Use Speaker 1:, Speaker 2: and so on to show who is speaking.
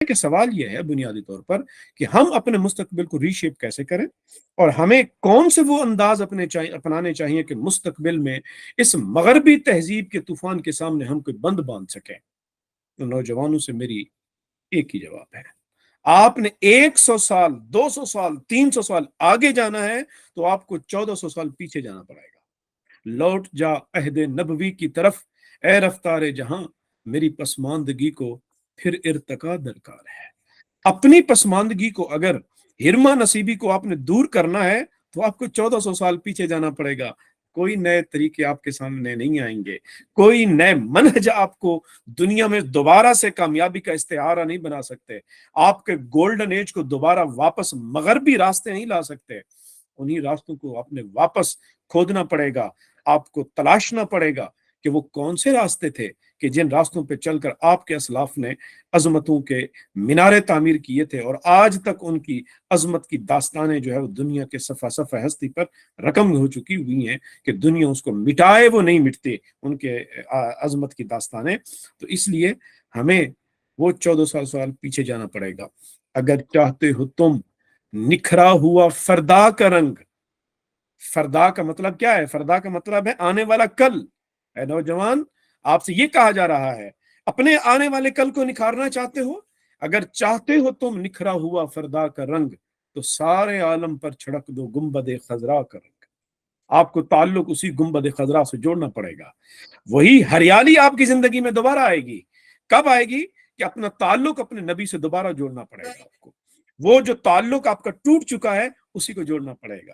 Speaker 1: کہ سوال یہ ہے بنیادی طور پر کہ ہم اپنے مستقبل کو ریشیپ کیسے کریں، اور ہمیں کون سے وہ انداز اپنانے چاہیے کہ مستقبل میں اس مغربی تہذیب کے طوفان کے سامنے ہم کوئی بند باندھ سکیں۔ تو نوجوانوں سے میری ایک ہی جواب ہے، آپ نے 100 سال 200 سال 300 سال آگے جانا ہے تو آپ کو 1400 سال پیچھے جانا پڑے گا۔ لوٹ جا عہد نبوی کی طرف اے رفتار جہاں، میری پسماندگی کو پھر ارتقا درکار ہے۔ اپنی پسماندگی کو اگر ہرما نصیبی کو آپ نے دور کرنا ہے تو آپ کو 1400 سال پیچھے جانا پڑے گا۔ کوئی نئے طریقے آپ کے سامنے نہیں آئیں گے، کوئی نئے منہج آپ کو دنیا میں دوبارہ سے کامیابی کا استعارہ نہیں بنا سکتے، آپ کے گولڈن ایج کو دوبارہ واپس مغربی راستے نہیں لا سکتے۔ انہی راستوں کو آپ نے واپس کھودنا پڑے گا، آپ کو تلاشنا پڑے گا کہ وہ کون سے راستے تھے کہ جن راستوں پہ چل کر آپ کے اسلاف نے عظمتوں کے مینارے تعمیر کیے تھے، اور آج تک ان کی عظمت کی داستانیں جو ہے وہ دنیا کے صفحہ صفحہ ہستی پر رقم ہو چکی ہوئی ہیں کہ دنیا اس کو مٹائے وہ نہیں مٹتے ان کے عظمت کی داستانیں۔ تو اس لیے ہمیں وہ 1400 سال پیچھے جانا پڑے گا۔ اگر چاہتے ہو تم نکھرا ہوا فردا کا رنگ، فردا کا مطلب کیا ہے؟ فردا کا مطلب ہے آنے والا کل۔ اے نوجوان، آپ سے یہ کہا جا رہا ہے اپنے آنے والے کل کو نکھارنا چاہتے ہو؟ اگر چاہتے ہو تم نکھرا ہوا فردا کا رنگ تو سارے عالم پر چھڑک دو گنبد خضرا کا رنگ۔ آپ کو تعلق اسی گنبد خضرا سے جوڑنا پڑے گا، وہی ہریالی آپ کی زندگی میں دوبارہ آئے گی۔ کب آئے گی؟ کہ اپنا تعلق اپنے نبی سے دوبارہ جوڑنا پڑے گا آپ کو، وہ جو تعلق آپ کا ٹوٹ چکا ہے اسی کو جوڑنا پڑے گا۔